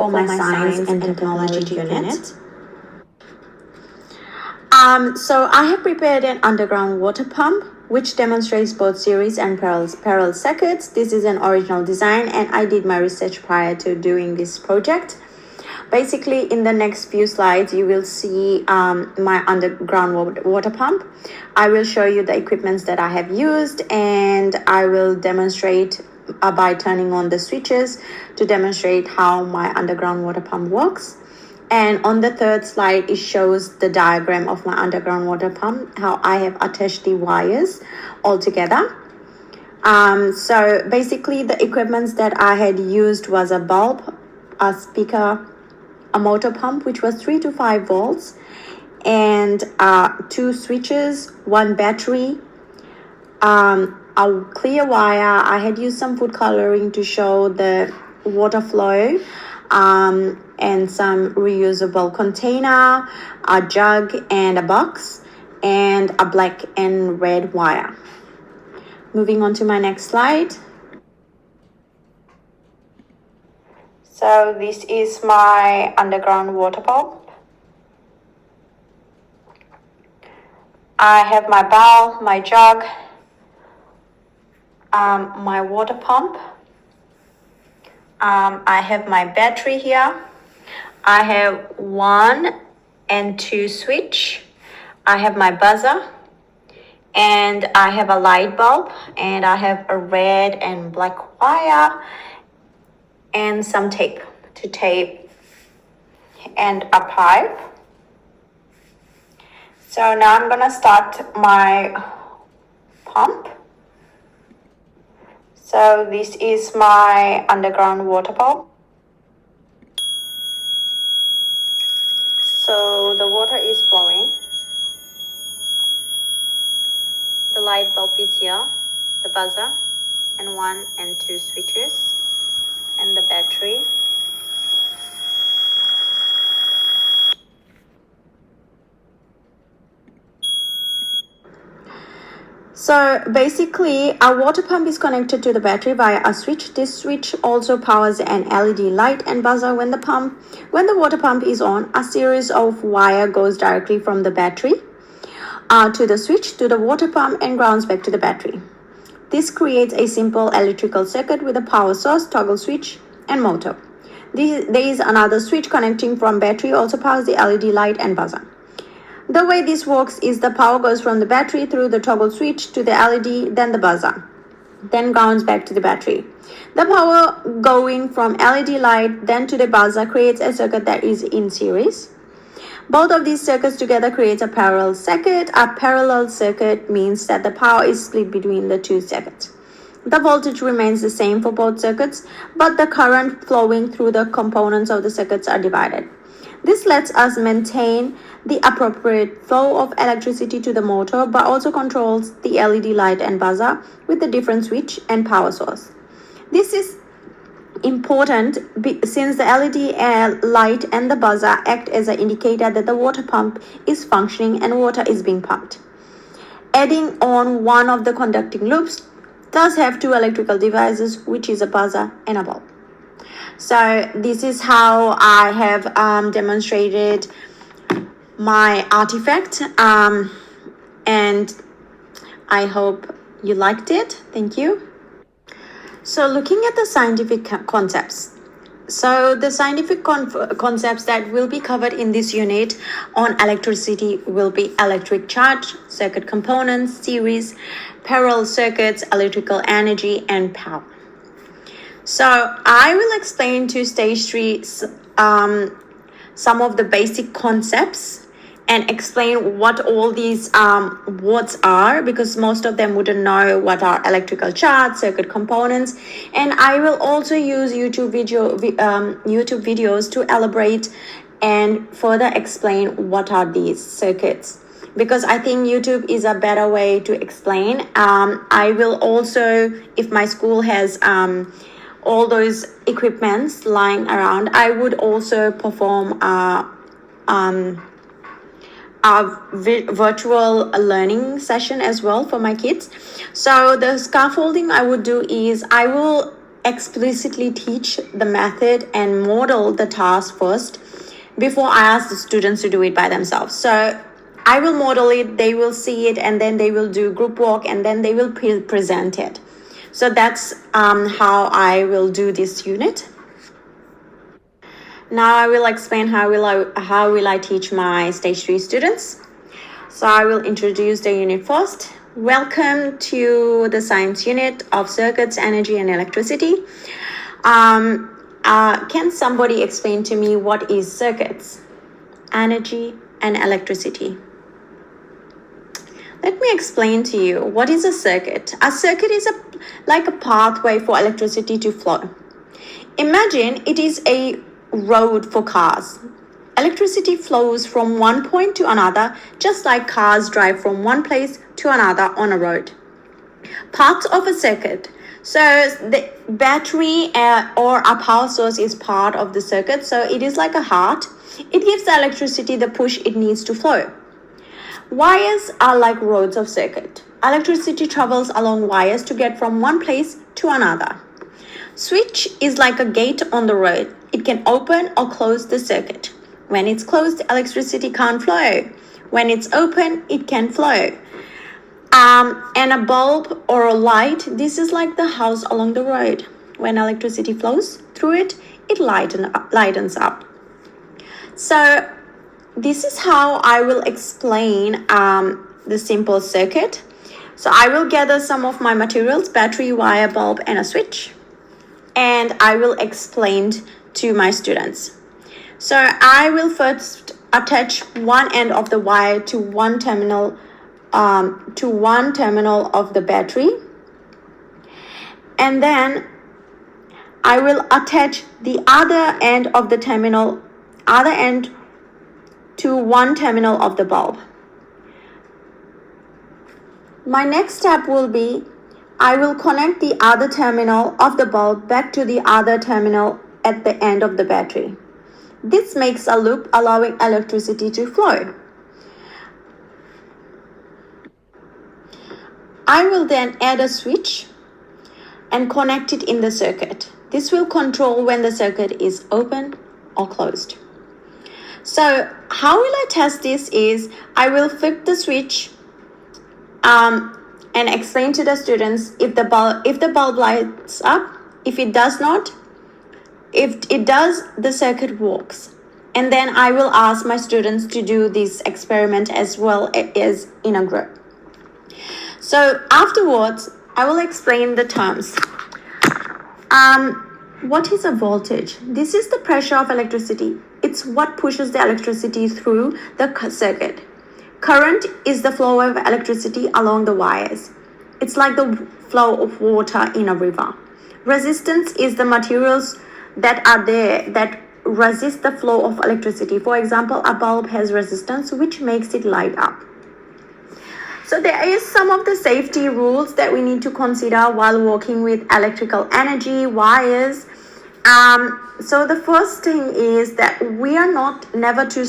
for my science and technology unit. So I have prepared an underground water pump which demonstrates both series and parallel circuits. This is an original design and I did my research prior to doing this project. Basically, in the next few slides, you will see my underground water pump. I will show you the equipments that I have used and I will demonstrate by turning on the switches to demonstrate how my underground water pump works. And on the third slide, it shows the diagram of my underground water pump, how I have attached the wires all together. So basically the equipments that I had used was a bulb, a speaker, a motor pump, which was 3 to 5 volts, and 2 switches, 1 battery, a clear wire. I had used some food coloring to show the water flow, and some reusable container, a jug and a box, and a black and red wire. Moving on to my next slide. So this is my underground water pump. I have my bowl, my jug, my water pump. I have my battery here. I have 1 and 2 switch. I have my buzzer. And I have a light bulb. And I have a red and black wire. And some tape to tape. And a pipe. So now I'm gonna start my pump. So this is my underground water pump. So the water is flowing. The light bulb is here, the buzzer, and 1 and 2 switches, and the battery. So basically, our water pump is connected to the battery via a switch. This switch also powers an LED light and buzzer when the water pump is on. A series of wire goes directly from the battery to the switch to the water pump and grounds back to the battery. This creates a simple electrical circuit with a power source, toggle switch, and motor. There is another switch connecting from battery, also powers the LED light and buzzer. The way this works is the power goes from the battery through the toggle switch to the LED, then the buzzer, then grounds back to the battery. The power going from LED light then to the buzzer creates a circuit that is in series. Both of these circuits together creates a parallel circuit. A parallel circuit means that the power is split between the 2 circuits. The voltage remains the same for both circuits, but the current flowing through the components of the circuits are divided. This lets us maintain the appropriate flow of electricity to the motor, but also controls the LED light and buzzer with a different switch and power source. This is important since the LED light and the buzzer act as an indicator that the water pump is functioning and water is being pumped. Adding on one of the conducting loops does have 2 electrical devices, which is a buzzer and a bulb. So this is how I have demonstrated my artifact, and I hope you liked it. Thank you. So looking at the scientific concepts. So the scientific concepts that will be covered in this unit on electricity will be electric charge, circuit components, series, parallel circuits, electrical energy, and power. So I will explain to stage 3 some of the basic concepts and explain what all these words are, because most of them wouldn't know what are electrical charge, circuit components. And I will also use YouTube videos to elaborate and further explain what are these circuits, because I think YouTube is a better way to explain. I will also, if my school has all those equipments lying around, I would also perform a virtual learning session as well for my kids. So the scaffolding I would do is I will explicitly teach the method and model the task first before I ask the students to do it by themselves. So I will model it, they will see it, and then they will do group work, and then they will present it. So that's how I will do this unit. Now I will explain how will I teach my stage 3 students. So I will introduce the unit first. Welcome to the science unit of circuits, energy and electricity. Can somebody explain to me what is circuits, energy and electricity? Let me explain to you what is a circuit. A circuit is like a pathway for electricity to flow. Imagine it is a road for cars. Electricity flows from one point to another, just like cars drive from one place to another on a road. Parts of a circuit. So the battery or a power source is part of the circuit. So it is like a heart. It gives the electricity the push it needs to flow. Wires are like roads of circuit. Electricity travels along wires to get from one place to another. Switch is like a gate on the road. It can open or close the circuit. When it's closed, electricity can't flow. When it's open, it can flow. And a bulb or a light, this is like the house along the road. When electricity flows through it, it lightens up. So this is how I will explain the simple circuit. So I will gather some of my materials, battery, wire, bulb, and a switch. And I will explain to my students. So I will first attach one end of the wire to one terminal of the battery, and then I will attach the other end of the other end to one terminal of the bulb. My next step will be I will connect the other terminal of the bulb back to the other terminal at the end of the battery. This makes a loop allowing electricity to flow. I will then add a switch and connect it in the circuit. This will control when the circuit is open or closed. So how will I test this is I will flip the switch and explain to the students if the bulb lights up. If it does not, if it does, the circuit works. And then I will ask my students to do this experiment as well as in a group. So afterwards, I will explain the terms. What is a voltage? This is the pressure of electricity. It's what pushes the electricity through the circuit. Current is the flow of electricity along the wires. It's like the flow of water in a river. Resistance is the materials that are there that resist the flow of electricity. For example, a bulb has resistance which makes it light up. So there is some of the safety rules that we need to consider while working with electrical energy, wires. So the first thing is that we are never to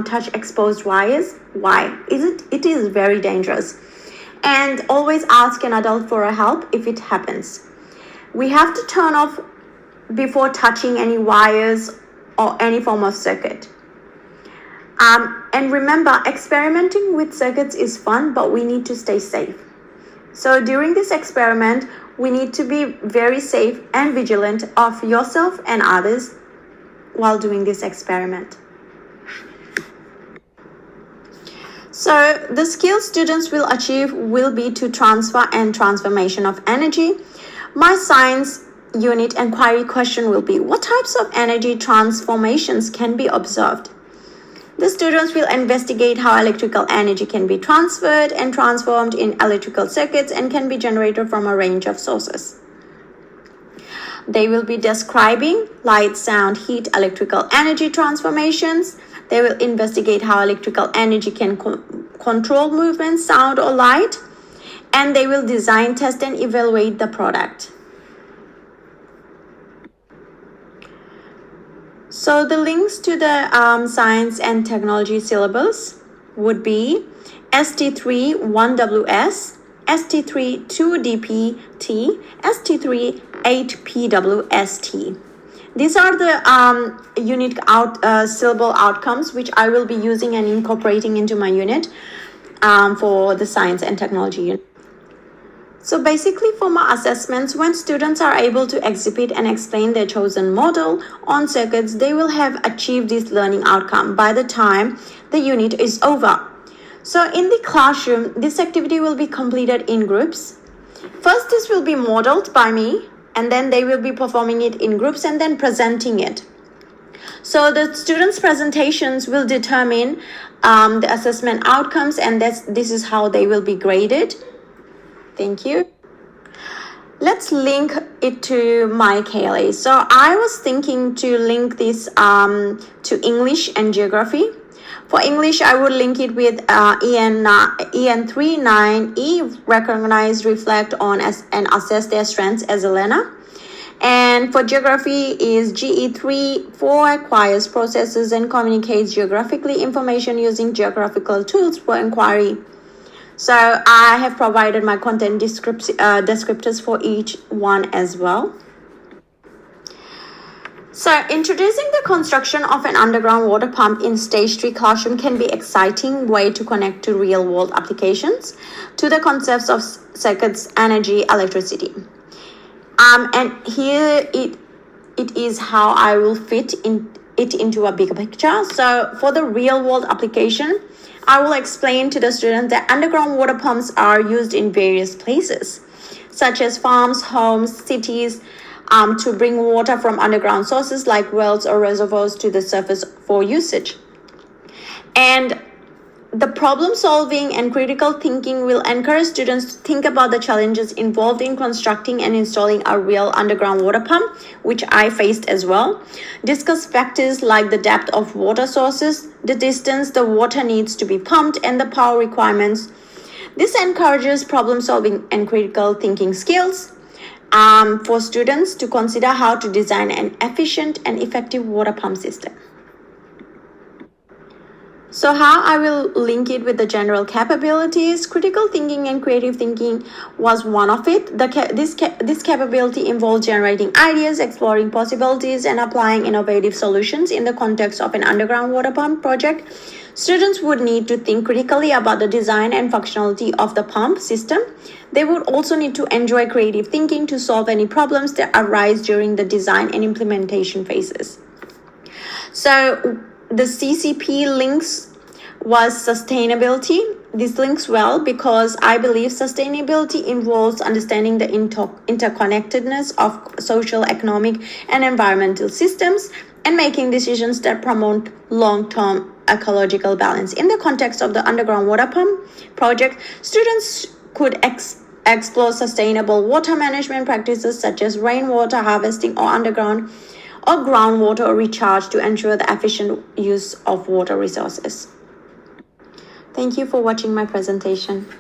touch exposed wires. Why? It is very dangerous. And always ask an adult for help if it happens. We have to turn off before touching any wires or any form of circuit. And remember, experimenting with circuits is fun, but we need to stay safe. So during this experiment, we need to be very safe and vigilant of yourself and others while doing this experiment. So the skills students will achieve will be to transfer and transformation of energy. My science unit inquiry question will be, what types of energy transformations can be observed? The students will investigate how electrical energy can be transferred and transformed in electrical circuits and can be generated from a range of sources. They will be describing light, sound, heat, electrical energy transformations. They will investigate how electrical energy can control movement, sound, or light. And they will design, test, and evaluate the product. So the links to the science and technology syllabus would be ST3 1WS, ST3 2DPT, ST3 8PWST. These are the unique syllable outcomes which I will be using and incorporating into my unit for the science and technology unit. So basically for my assessments, when students are able to exhibit and explain their chosen model on circuits, they will have achieved this learning outcome by the time the unit is over. So in the classroom, this activity will be completed in groups. First, this will be modeled by me, and then they will be performing it in groups and then presenting it. So the students' presentations will determine the assessment outcomes, and this is how they will be graded. Thank you. Let's link it to my KLA. So I was thinking to link this to English and geography. For English, I would link it with EN39E, recognize, reflect on, and assess their strengths as a learner. And for geography is GE34, acquires, processes, and communicates geographically information using geographical tools for inquiry. So I have provided my content descriptors for each one as well. So introducing the construction of an underground water pump in stage 3 classroom can be exciting way to connect to real world applications to the concepts of circuits, energy, electricity. And here it is how I will fit it into a bigger picture. So for the real world application, I will explain to the student that underground water pumps are used in various places, such as farms, homes, cities, to bring water from underground sources like wells or reservoirs to the surface for usage. And the problem solving and critical thinking will encourage students to think about the challenges involved in constructing and installing a real underground water pump, which I faced as well. Discuss factors like the depth of water sources, the distance the water needs to be pumped, and the power requirements. This encourages problem solving and critical thinking skills for students to consider how to design an efficient and effective water pump system. So how I will link it with the general capabilities, critical thinking and creative thinking was one of it. This capability involves generating ideas, exploring possibilities, and applying innovative solutions in the context of an underground water pump project. Students would need to think critically about the design and functionality of the pump system. They would also need to enjoy creative thinking to solve any problems that arise during the design and implementation phases. So the CCP links was sustainability. This links well because I believe sustainability involves understanding the interconnectedness of social, economic, and environmental systems and making decisions that promote long-term ecological balance. In the context of the underground water pump project, students could explore sustainable water management practices such as rainwater harvesting or underground or groundwater recharge to ensure the efficient use of water resources. Thank you for watching my presentation.